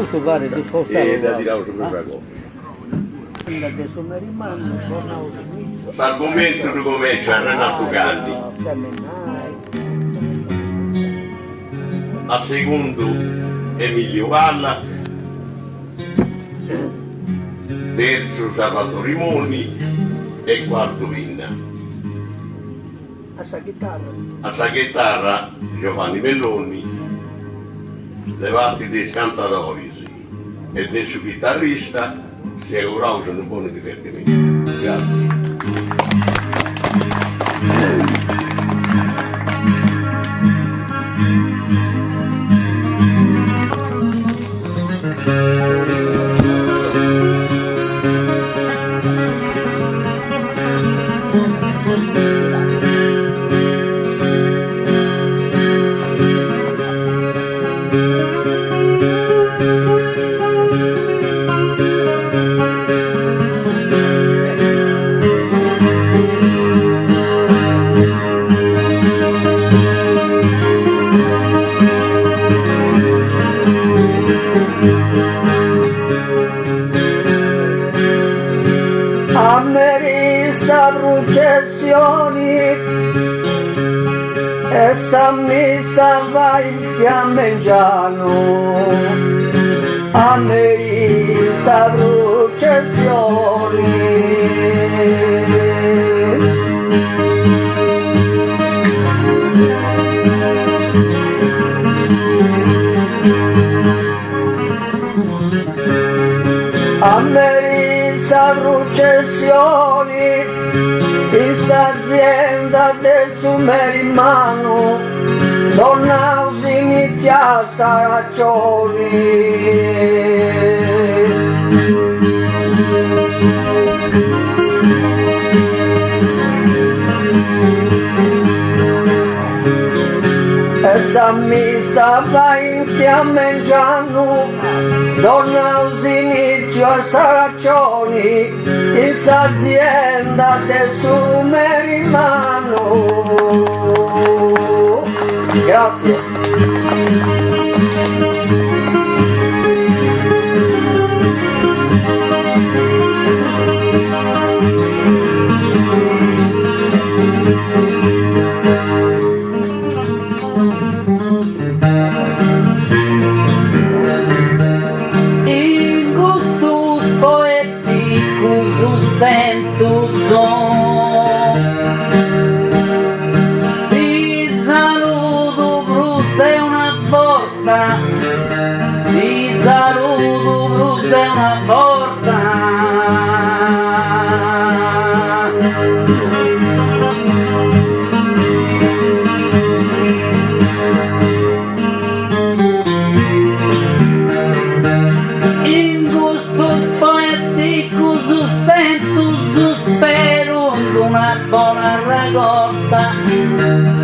giusto fare di spostare da tirare su questa cosa. adesso mi rimane L'argomento ricomincia a Renato Canni. A secondo Emilio Valla, terzo Salvatore Moni e quarto Vinna. a sta chitarra. A sta chitarra Giovanni Melloni, levati dei cantatori e del suo chitarrista si augurava un buon divertimento. Grazie. Processioni e sa messa va in fiammeggiano a me sa processioni a me sa processioni azienda del sumerimano donna usinizia saraccioni essa missa va in fiammeggiano donna usinizia saraccioni in azienda del sumerimano. Grazie.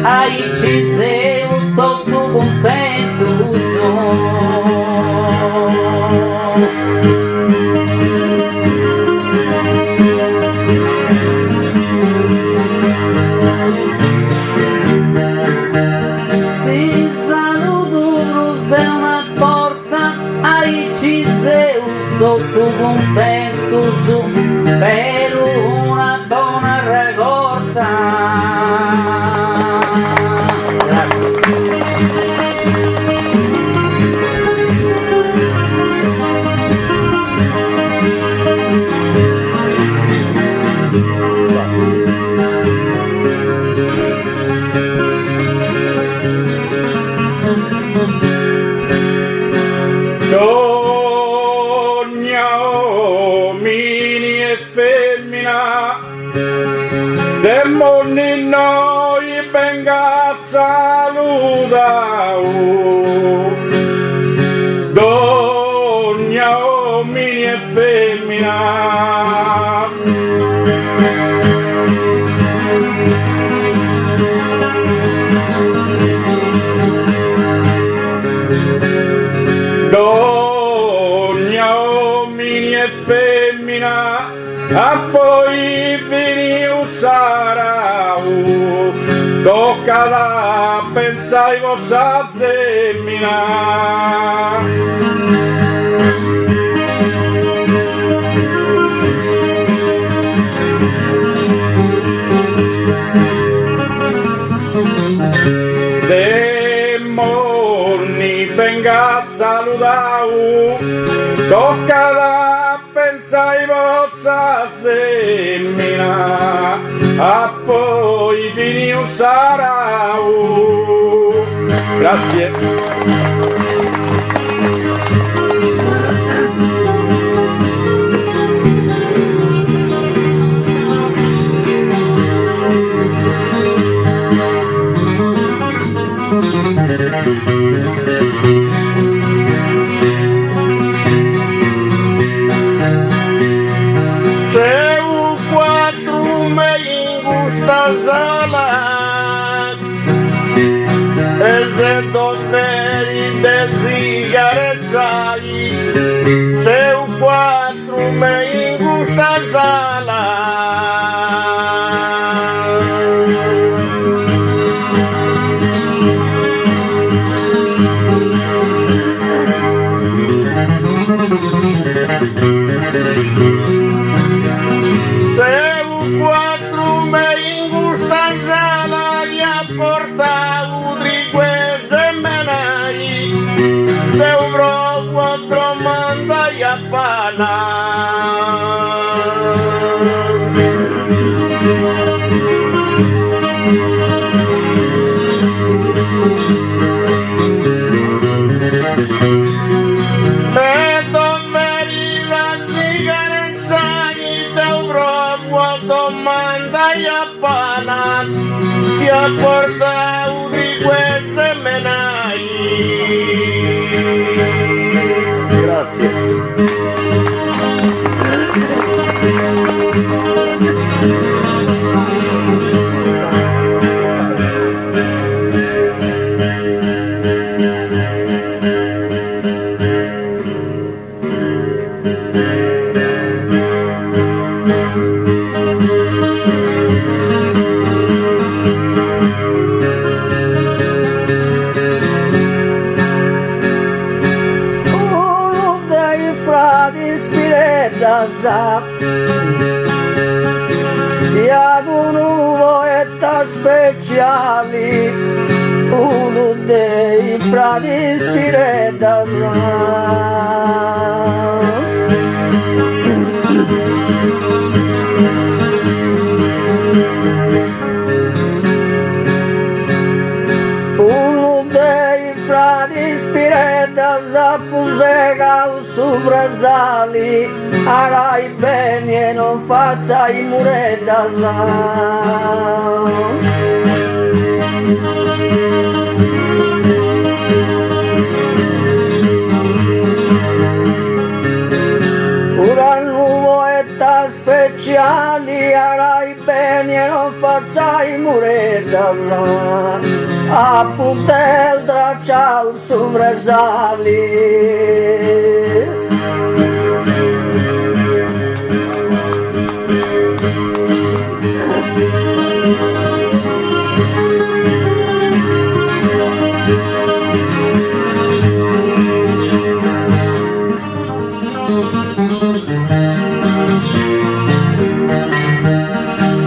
Ai Ciseu todo contento se saludo de uma porta ai Ciseu todo contento spero una donna regorta. Donna, uomini e femmina, demoni noi venga a salutare. Donna, uomini e femmina, donna, uomini e femmina, a poi vini usarà, tocca da pensare vostra femmina. giorni venga salutau, tocca da pensare vostra semmina, a poi finì sarà. Grazie. C'è un quattro me in questa sala e se doveri desigarezzai, c'è un quattro me in questa sala. Se un quattro me in questa sala gli ha portato di queste menai, dovrò quattro mandai a ti ha portato di queste menai. Grazie. Ti auguro speciali, uno dei frati spirita. Uno dei frati spirita pusega su brasali, arai bene e non faccia i muretta. Ora nuvoetta speciali, arai bene e non faccia i muretta. A putel tracciao su brasali.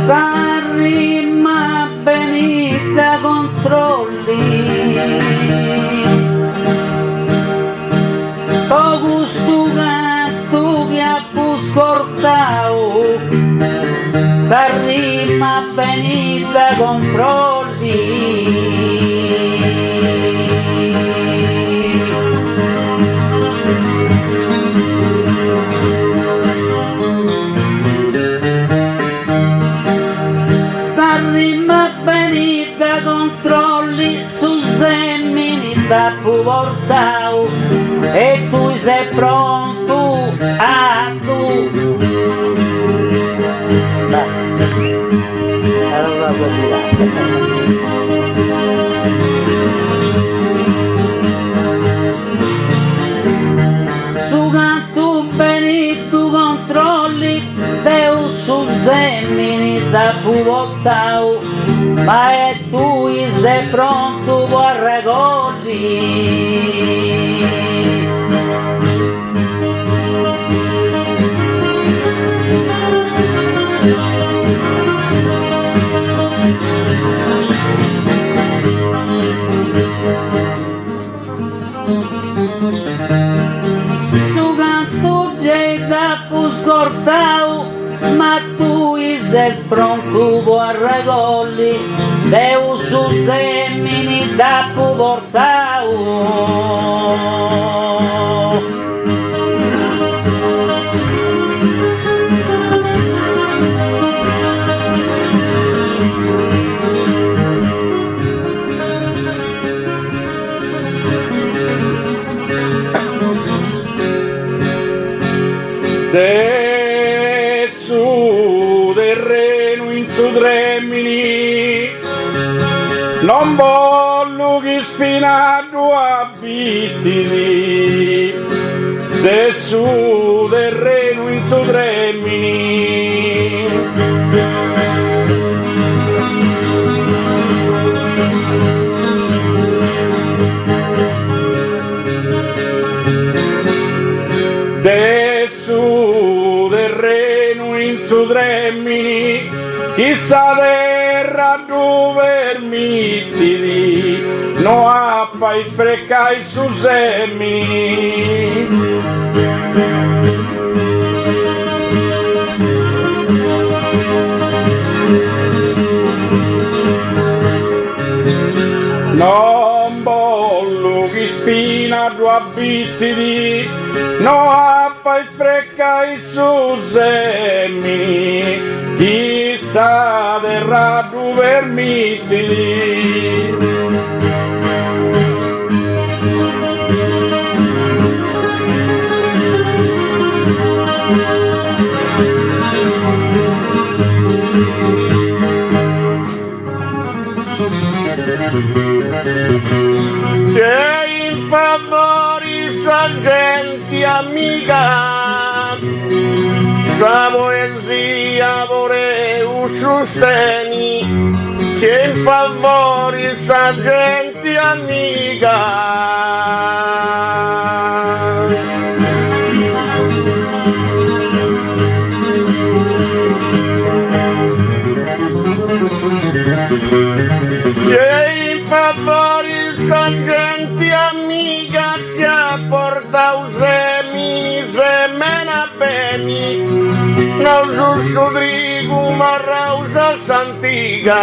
Sarrima benita controlli, Augusto gatto che ha puscortao, Sarrima benita controlli. Benita controlli su semmini da portao e tu sei pronto a tu. Su canto benito controlli Deu su semmini da portao, ma è tu sei pronto a raccogliere. ai colli, Deus su semini da portau. De su terreno in su tremini non voglio che spinato abitini, de su terreno in su tremini de su terreno in su tremini, chissà terra dove ermitili, no appai sprecai su semini. Non voglio che spina tu abitidi, no appai sprecai su semini, chissà terra tu permittili. C'è in favori sa gente amica, sa poesia vorrei sosteni, c'è in favori sa gente amica. C'è in favori sa gente amica, si apporta usemi, semena beni, non giusto trigo ma rausa santica.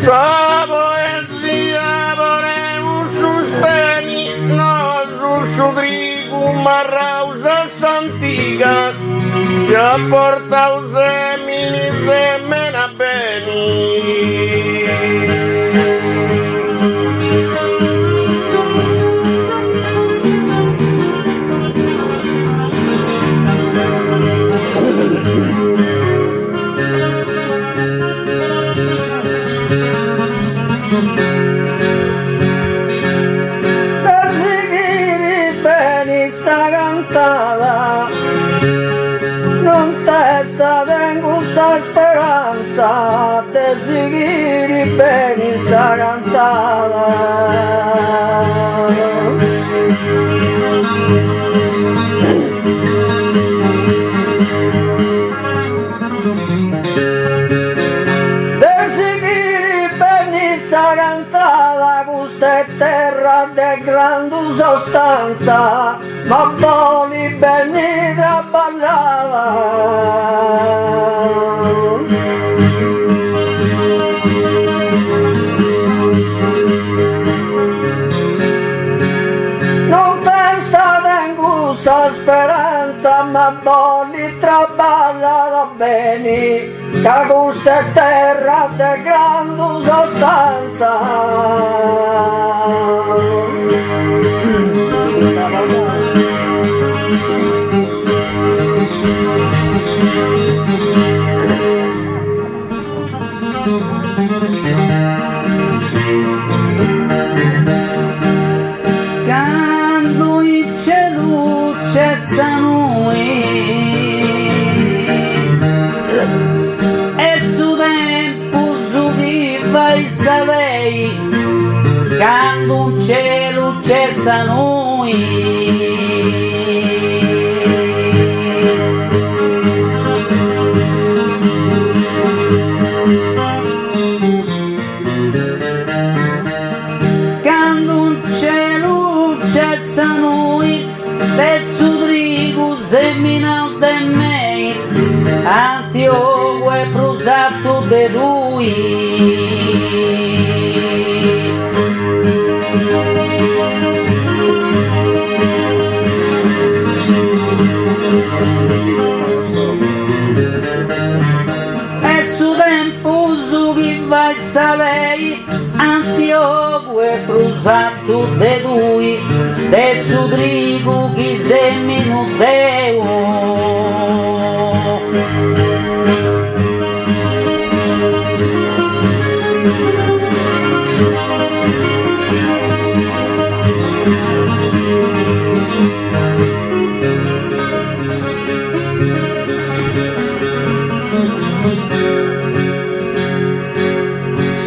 Sa poesia vorrei sosteni, no giusto trigo ma rausa santica, si apporta usemini semena beni. Perseguire bene sta cantata, non testa tengo sta speranza, perseguire bene sta cantata, questa è terra de grande sostanza, ma voli bene traballava. Non testa tengo sta speranza, ma voli traballava bene, che questa è terra de grande sostanza. Quando in cielo cessa noi e su tempo su chi vai savei, quando in cielo cessa noi. Antioco è brusato de lui. E su tempo su chi vai salei, Antioco è brusato de lui, de su trigo chi semino Deo.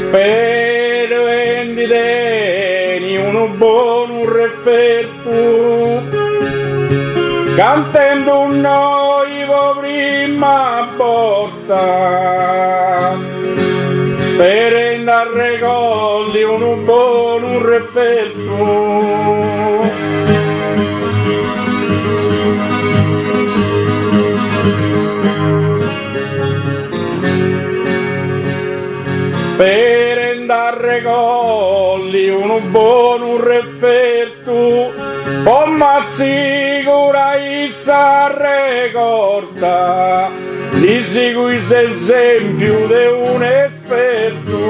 Spero in di te uno buono referto, cantando un noi prima porta. Spero in da regoli uno buono referto. Per andare colli uno buono referto, o ma sicura issa ricorda, di sicuro esempio di un esperto.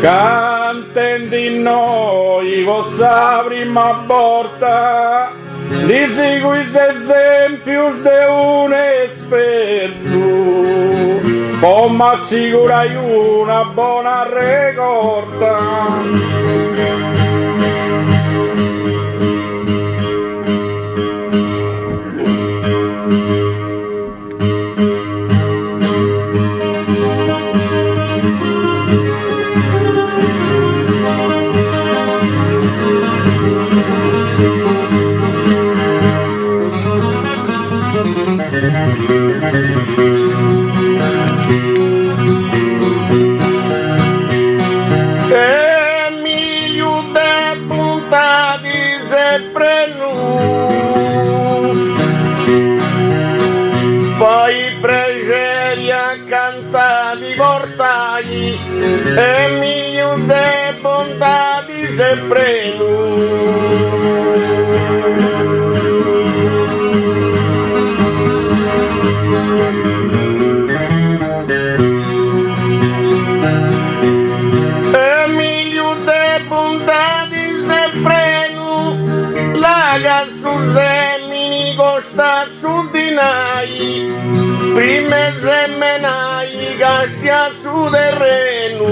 Cantendi noi vostra prima volta, di sicuro esempio di un esperto, o ma assicurai una buona ricorda. Emilio de punta di sempre poi pregeri a cantare portagli, Emilio de punta di sempre Emilio de punta di sempre laga su semini costa su dinai, prime semenai gastia su terreno.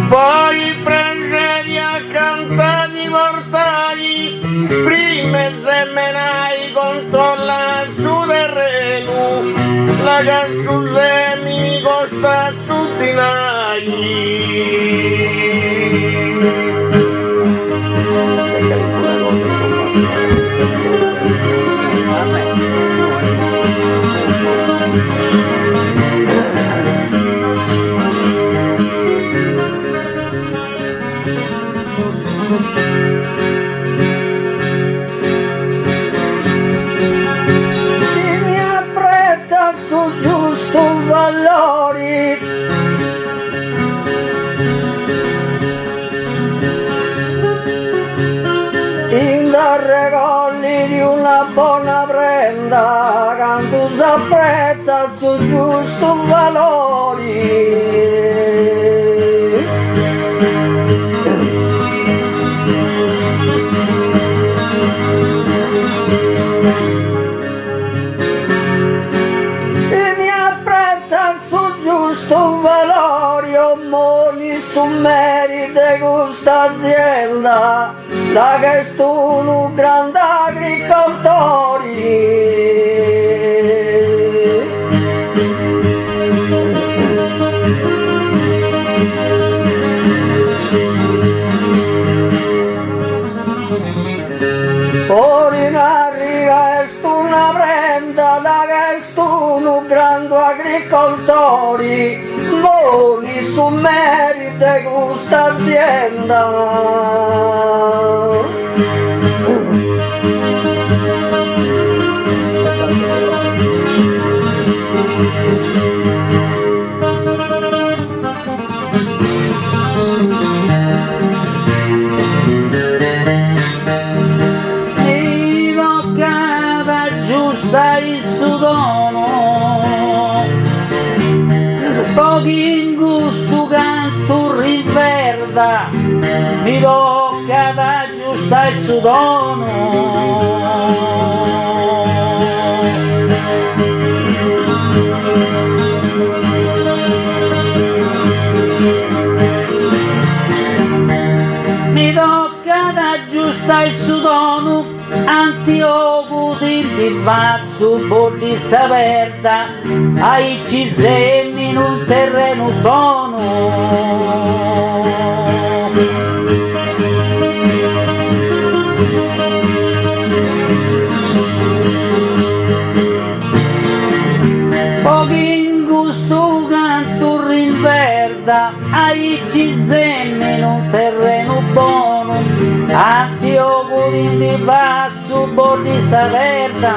Poi prendere a cantare di mortali, prime semenai controlla su terreno, la canzu semini costa su Mi apprezza su giusto valori, in dare regoli di una buona prenda, canto s'apprezza su giusto valori. Giusto valore, moni su merite questa azienda, da che sono grandi agricoltori. agricoltori, moni su merito questa azienda. Mi toccata giusta il sudono, pochi in gusto canto rinverda, mi toccata giusta il sudono. Mi tocca da giusta il sudono, Antioco di vazzo, bolli saperta, ai ciselli in un terreno buono. Pochi in gusto canto rinverda, ai ciselli in un terreno buono, Antioco di vazzo, bolli saperta.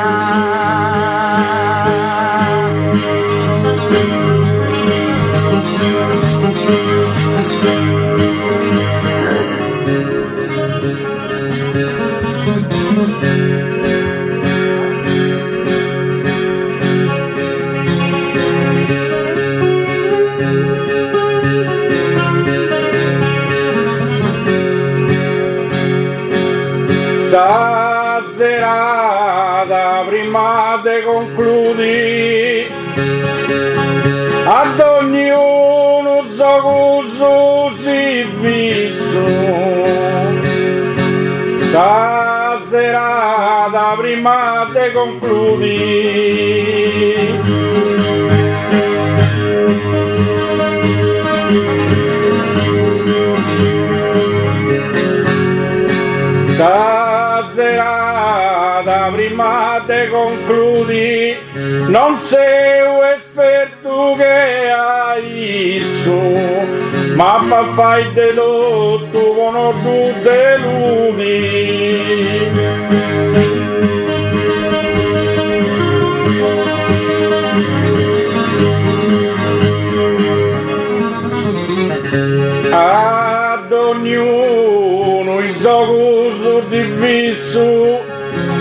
Sta serata prima de concludi, ad ognuno so cosa si visto. Sta serata prima de concludi, sta serata prima de concludi, non sei un esperto che hai su, ma fai de lotto con tu deludi. Ad ognuno il suo diviso,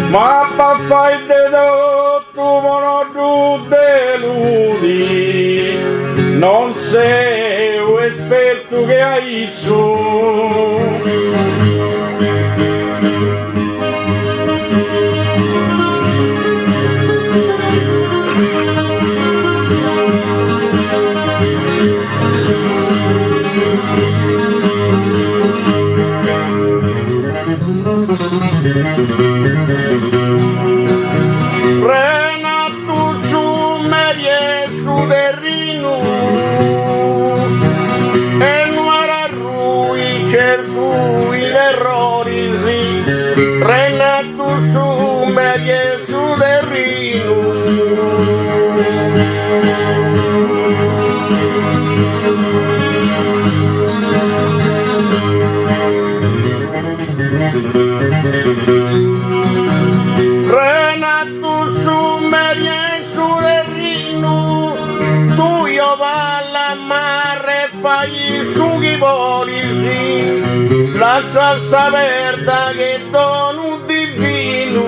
ma fai de tutto con tu deludi, non sei un esperto che hai su. Renato su merie su derrino e non era lui certo gli errori sì. Renato su merie su derrino Renato su merie su derrino, tu io valla mare fai su chi voli sì, la salsa verda che dono divino.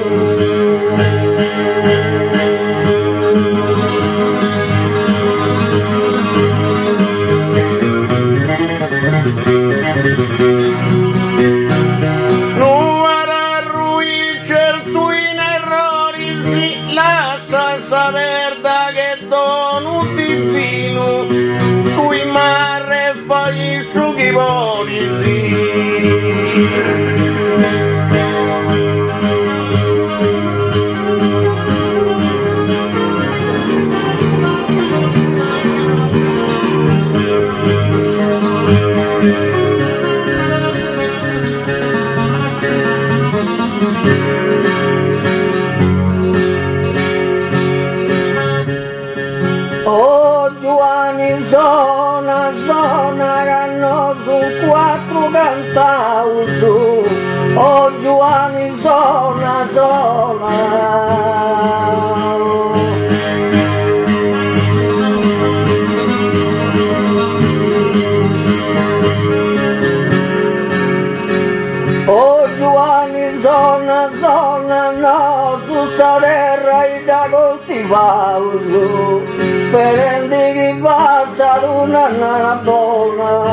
La salsa verda che dono divino, tu i mare fai su chi Oh cantausu, o Giovanni sona sona. O Giovanni zona zona no, su sa terra da coltivausu, sperando che passa ad una buona.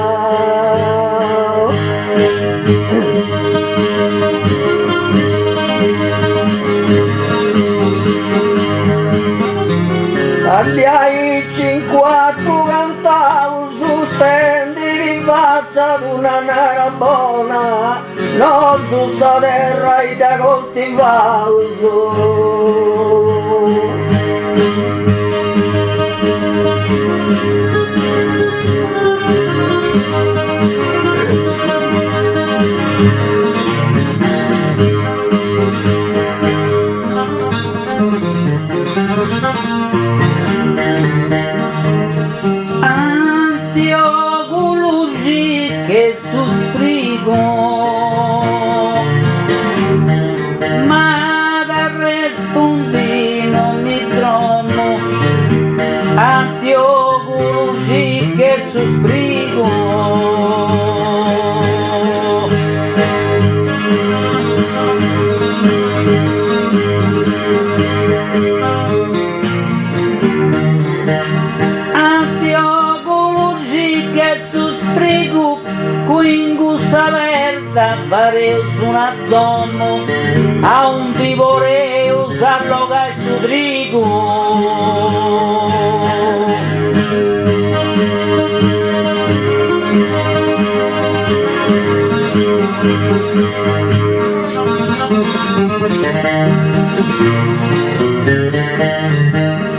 Andiai 54 cantausu, spendi che passa ad una nera buona, no su sa terra da coltivausu. Antiogulugi che soffrigo, ma da rispondi non mi trovo. Antiogulugi che soffrigo. Quingusa verda pareus una domo, a un vivoreus alloga il suo trigo.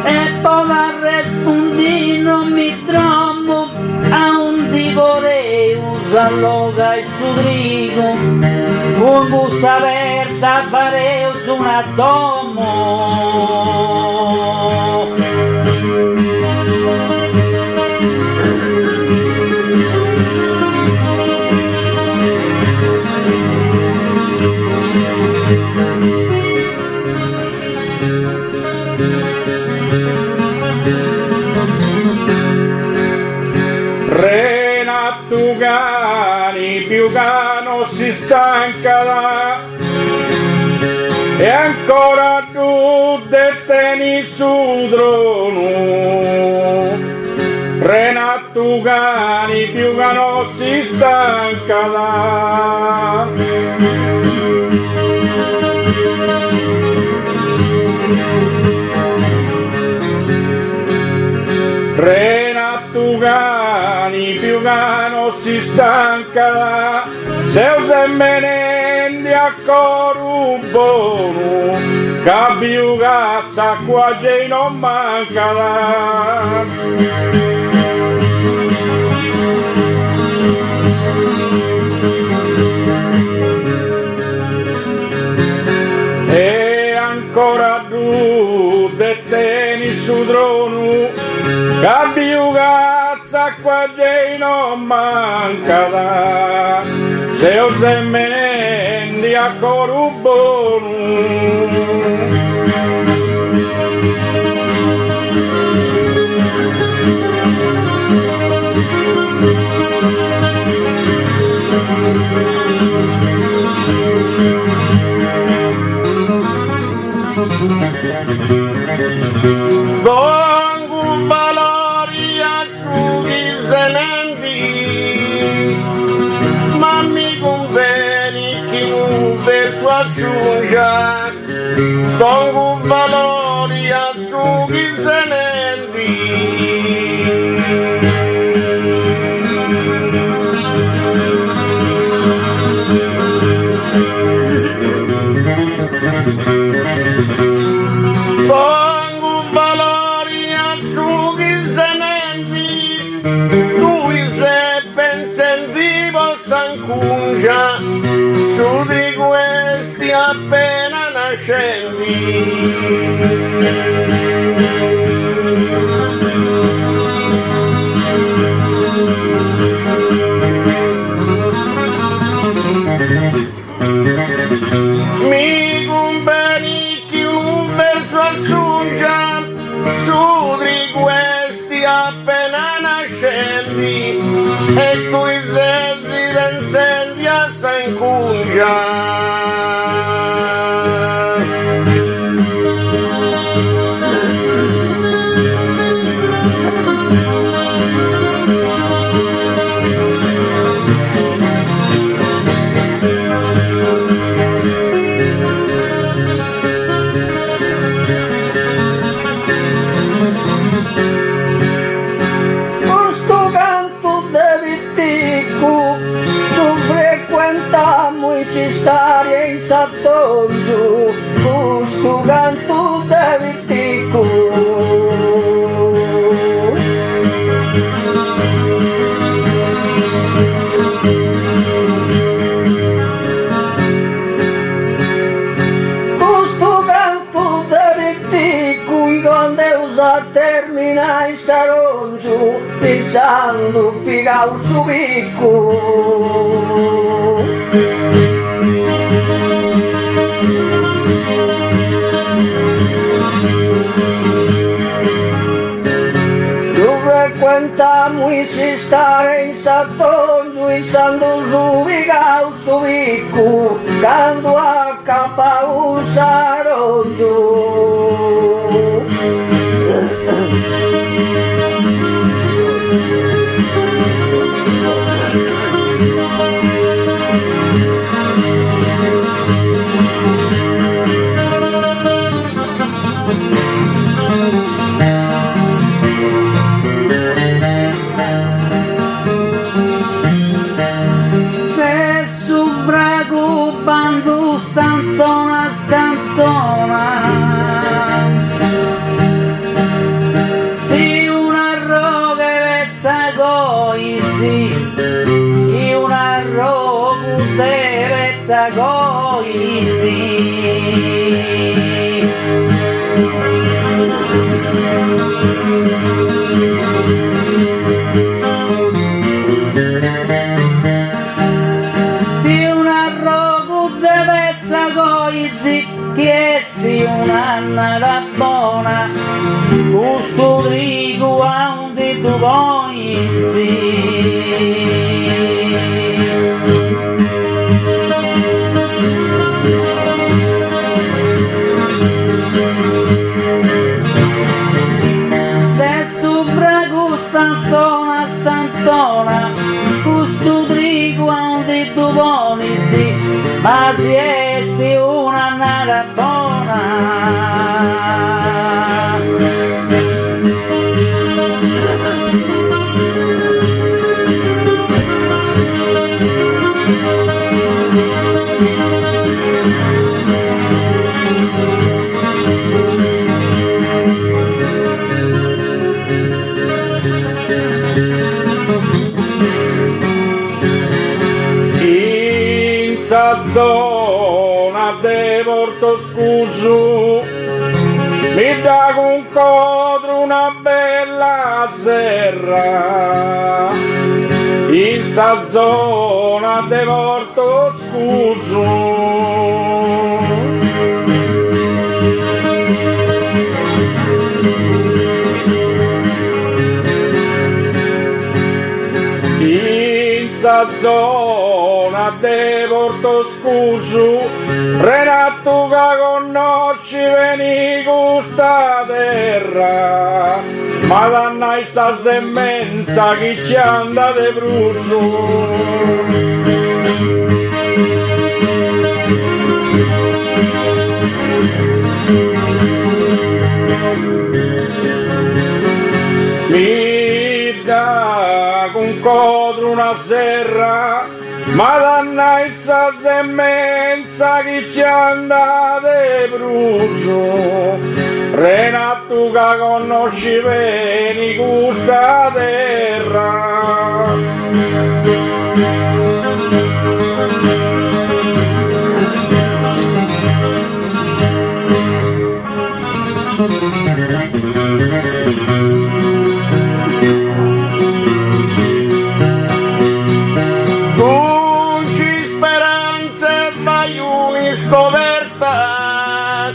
E poi la rispondi non mi trovo, a un vivoreus alloga il suo trigo, con busta aperta fareus una domo. Renato Gani più cano si stanca e ancora tu deteni su trono. Renato Gani più cano si stanca. Renato Gani più cano si stanca, se usa menendi a corubono, che più cassa qua già non manca. E ancora tu deteni su trono, che cazza qua già non manca, se o se menendi a corubono. Dongu valori asciughi zenenti, ma mi conveni che un verso aggiunga. Dongu valori asciughi zenenti. Pongo valori asciughi zenenti, tu se pensentivo s'ancungia, su di questi appena nascenti. piazza in cungia. Ci stare in Sattongiu, questo canto da vittico. Questo canto da vittico, quando usa termina in Sarongiu, pensando piegao su picco. Frequentamos esse stare in Sattongiu, in Sandosu, vigao su Viccu, quando accappa un Sarongiu. Stantona, stantona, si una roga vezza goisi, si una roga vezza goisi. Chiesti un'anna da buona, questo trigo a un di tu vuoi adesso brago stantona, stantona, questo trigo a un di tu vuoi ma siesti una nara buona. In zona de Porto Scuso mi dà con codro una bella serra in sa zona de Porto Scuso. In sa zona de Porto Scuso Renato che conosci veni questa terra ma danna sta semmenza chi ci anda de bruso. Mi dà con codro una serra ma danna essa semmenza chi ci anda de bruso. Renato che conosci bene questa terra. Scoperta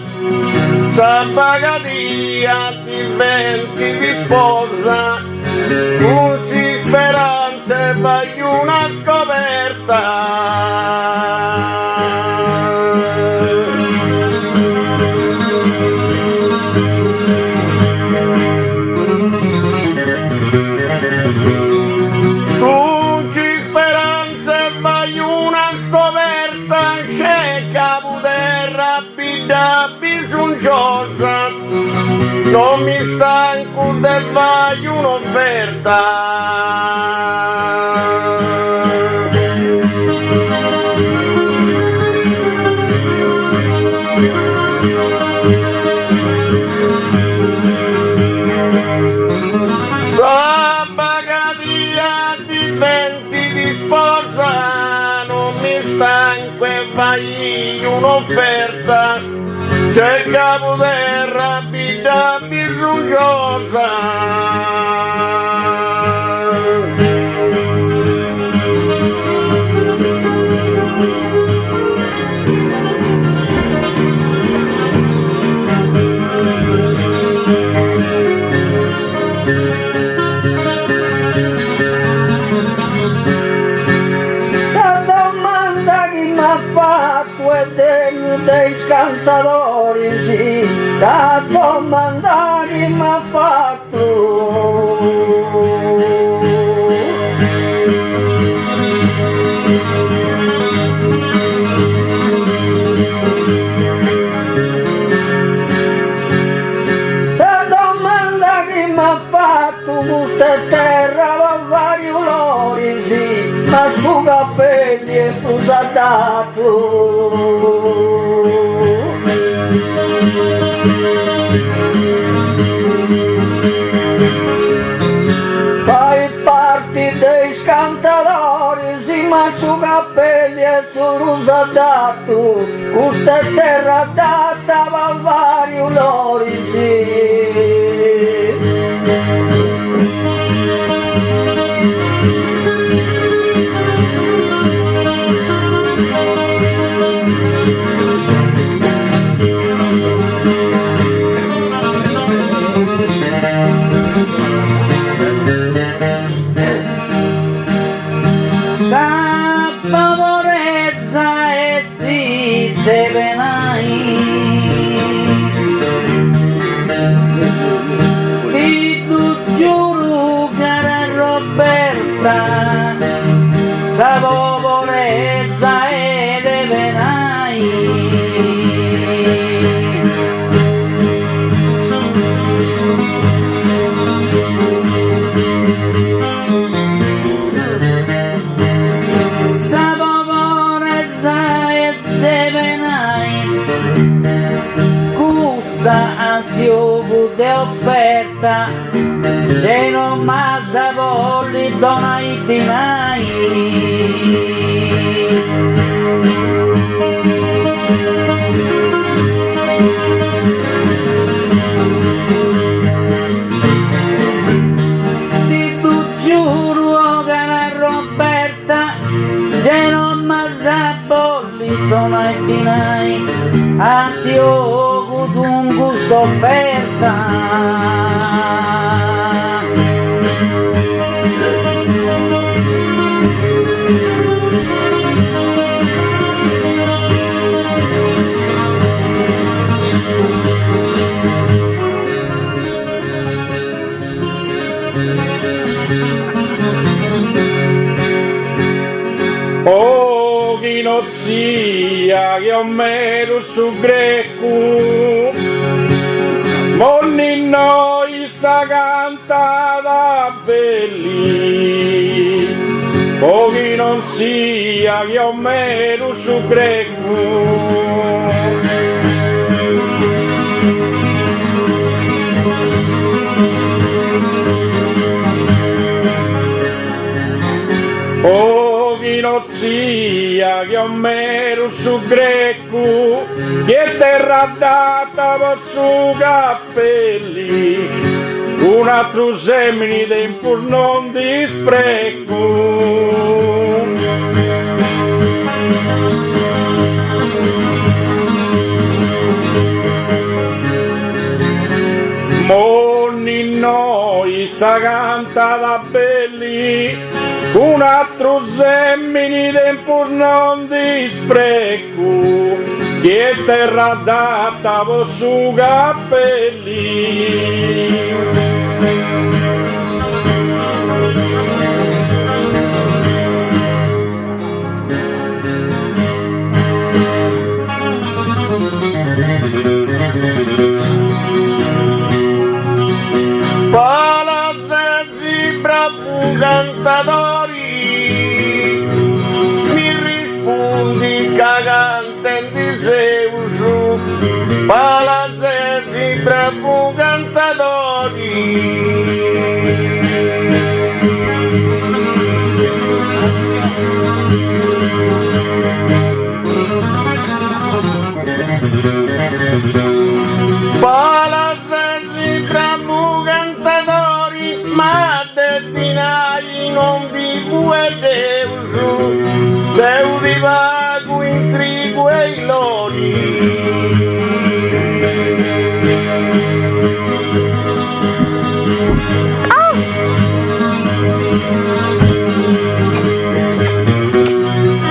s'appagadia diventi di sposa non si speranze vai una scoperta. Non c'è speranza e vai una scoperta, c'è capoterra, bida bisognosa, non mi stanco e vai un'offerta, c'è capoterra, vita bisognosa. Dei cantatori, sì, la domanda che mi ha fatto. La domanda che mi ha fatto, questa terra va vari olori, sì, ma su capelli è dato. Fai parte dei scantadori, sì, ma su capelli e su rusa dato, questa terra data va vari olori, sì. Offerta e non mazza volli donai dinai ti tu giuro che la Roberta e non mazza volli donai dinai addio un gusto offerta. Oh, chi non sia che ho mero su greco, monni noi sa cantata belli. Oh, chi non sia che ho mero su greco, oh, chi non sia che ho mero su greco, che terra data per su cappelli, un altro semini tempo non di spreco. Monni noi sa canta da belli, un altro semmini tempo non di spreco, che terra data su cappelli. Palazzi bravi cantatori, mi rispondi cagante di Zeus. Palazzi bravi cantatori. Palazzi bravi cantatori, ma destinai non di cue Deus, Deus di vago intrigo e lori.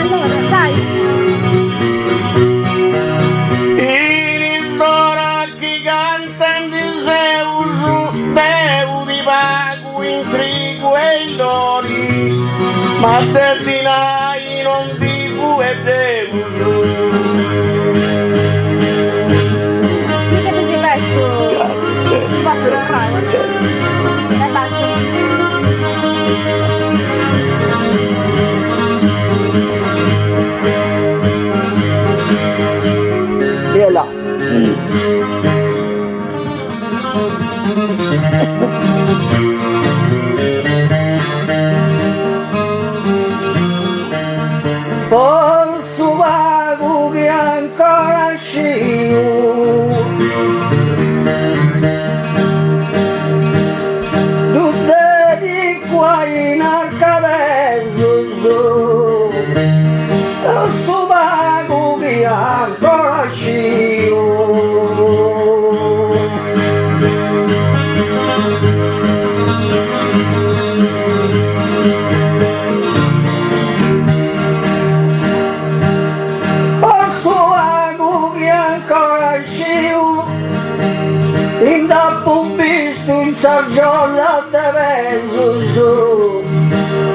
Allora, dai. Ora chi canta di Zeus, Deus di vago intrigo e lori, ma destinai non di cue Deus. Sì che ti sei perso. Ti posso narrare? Dai, bacio. Via là. Forse vago che ancora scio, tutte di qua in arcadeso, forse vago che ancora scio. In sargiola de Vesus,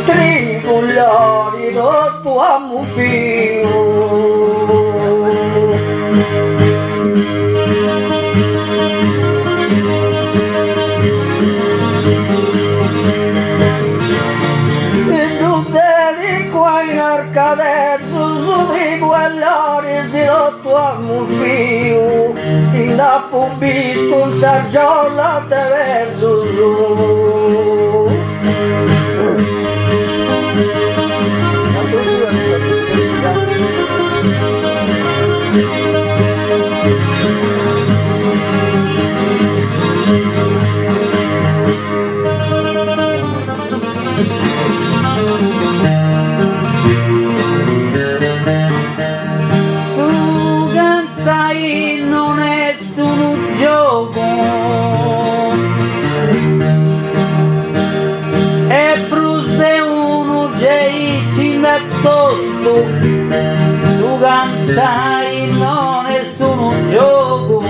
tricolori do tuo mufio. E tu devi qua in arcadesso, tricolori do tuo mufio. In da pumbisco un sargiola de Vesus. Tu cantai non è un gioco, è bruste uno geici da tosto. Tu cantai non è un gioco.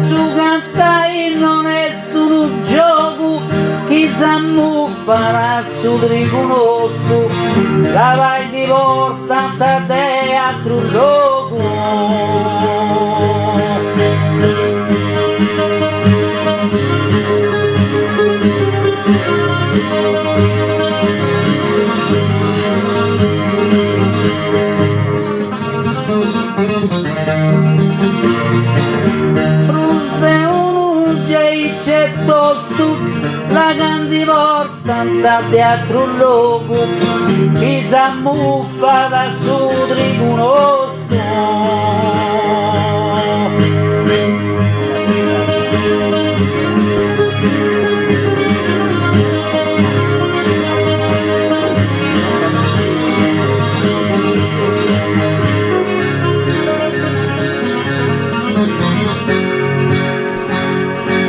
Su cantai non è un gioco, chi s'ammuffarà su triconosto, la vai di porta da teatro gioco. Bruste un c'è tosto, la grande porta da teatro loco, chi s'ammuffa da su triconosto.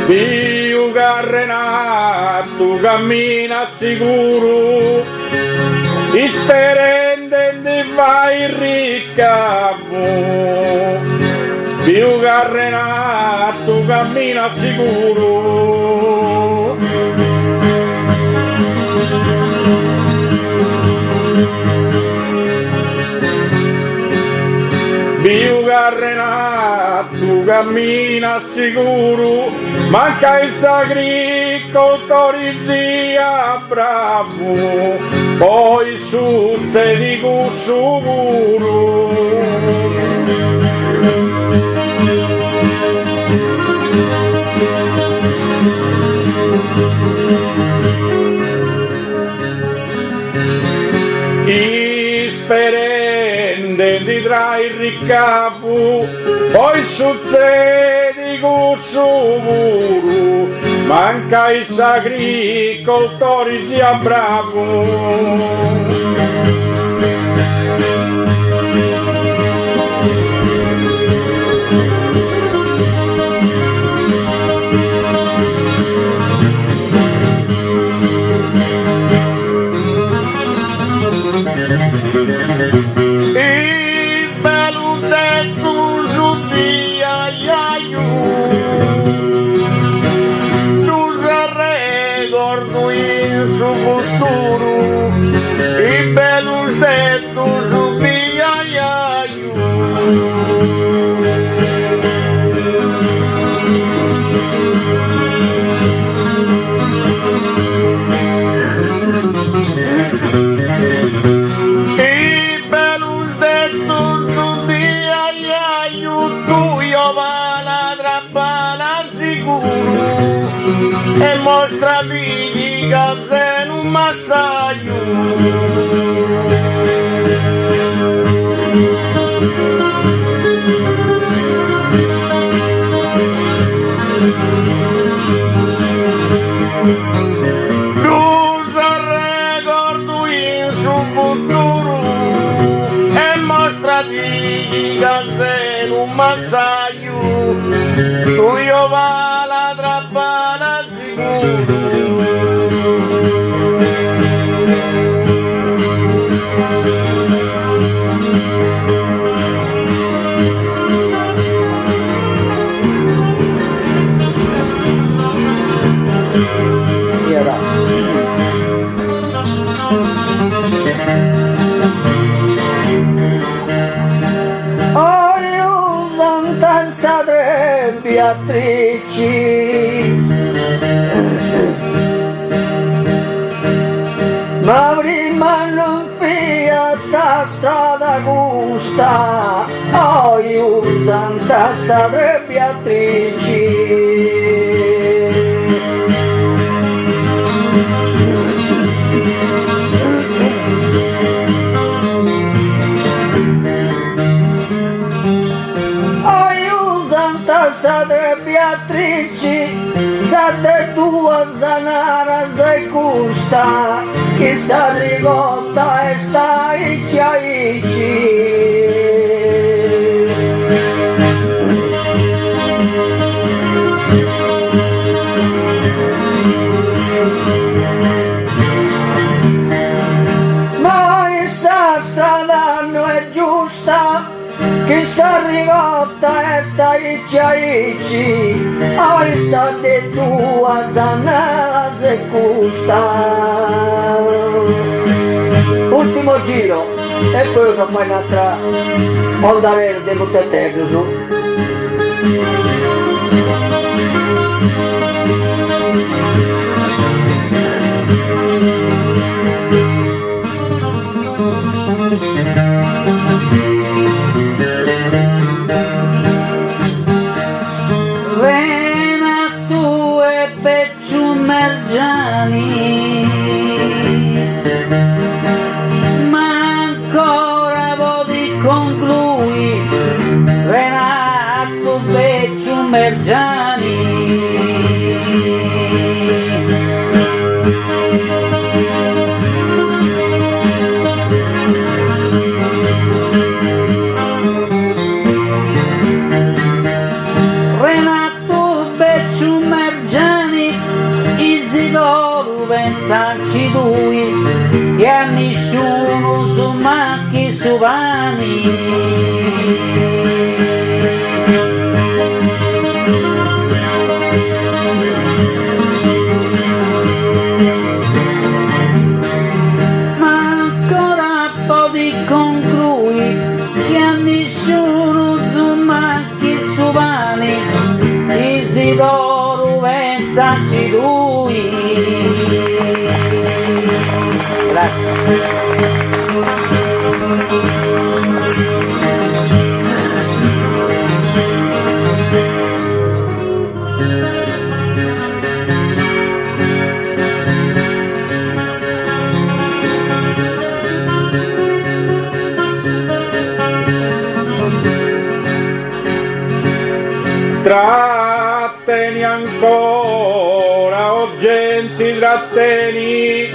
più Renato cammina sicuro, sperende di fare il ricavo, più Renato cammina sicuro. Più Renato cammina sicuro, manca il agricoltori sia bravo, poi suzze di sicuro. Sperende di tra il ricavo, poi suzze di sicuro, manca il agricoltori sia bravo. Il bello detto su di aiaiu, tu se ricordo in su futuro. Il bello detto su di aiaiu. E mostra di case un massaio. L'usa ricordo in su futuro e mostra di case un massaio. Tu io va la trappana sicuro. Beatrici, ma prima non fiata strada gusta, io santa sadre Beatrici. Sadre Beatrici, sate tua zanara sei custa, che sa rigotta e sta ici. Ma questa strada non è giusta, che sa rigotta e sta ici, ai sa de tua zanara se custa. Ultimo giro e poi fa fare un'altra onda verde con te tecnico. Ma ancora vodi conclui Renato Becciu Mergiani. pensarci lui. Grazie. Tratteni ancora, o genti tratteni,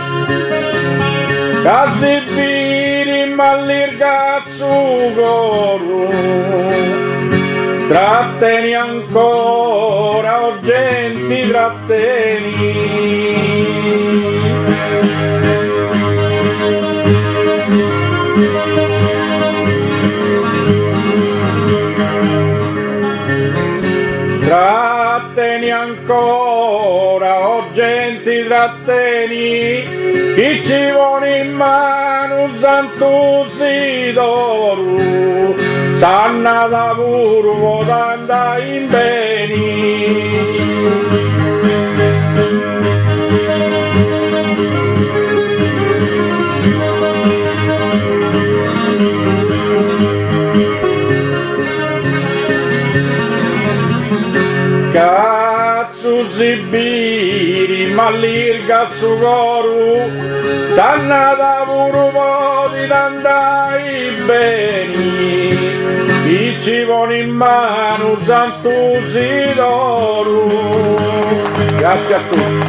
casi viri mall'irgazzu coro. Tratteni ancora, o genti tratteni. Tratteni ancora, o genti tratteni, chi ci vuole in mano santusi d'oro, sanna da purvo d'anda in beni. Cazzo sibiri, mall'irga su coru, sanna da purvo di d'andai beni, chi ci vuole in mano santusi d'oro. Grazie a tutti.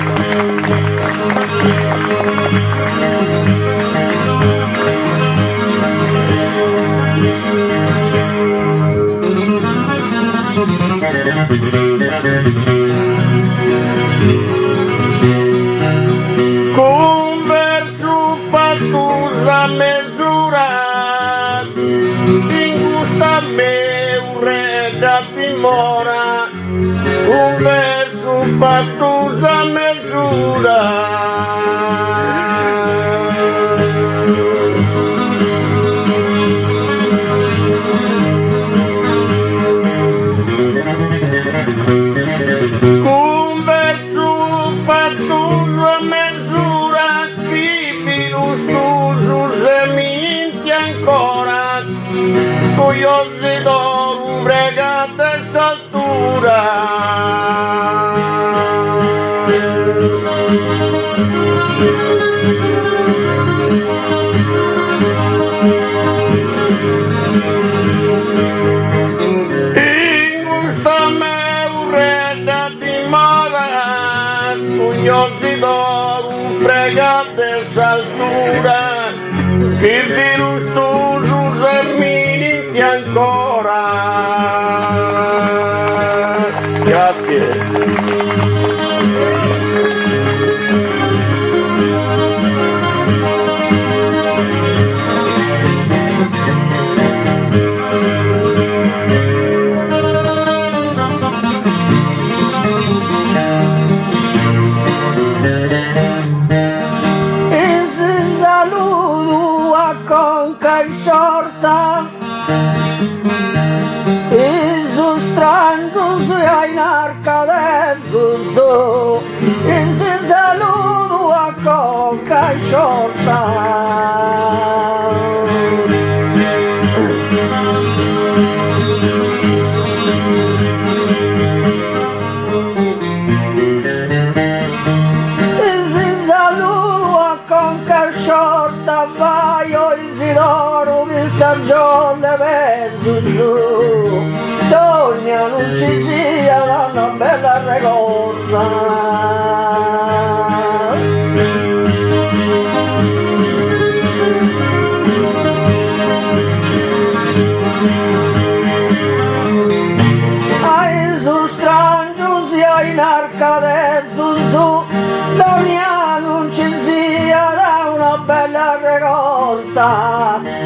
Con verso pattusa misura, in gusta me un re da dimora, un verso pattusa misura. Con verso pattusa misura, chi filustoso se minti ancora, curiosi d'oro, bregate s'altura. Curiosi d'oro, pregate s'altura, che virus tu semminiti ancora. Grazie. Sorta e su strango se hai in arca adesso e se saluto a conca e sorta. Vai o Isidoro che San Giorgio verso giù, Dogna non ci sia una bella ricorda. Ai su strangio sia in arca adesso su, Dogna non ci sia una bella ricorda.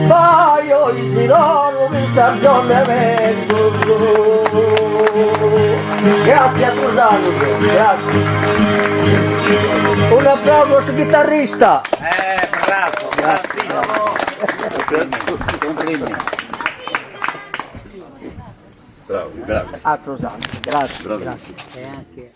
Vai o Isidoro che San Giorgio verso giù. Grazie a Trusano, grazie. Un applauso al chitarrista. Bravo, grazie. Complimenti. Bravi, bravi. A Trusano, grazie. Bravi. Grazie. E anche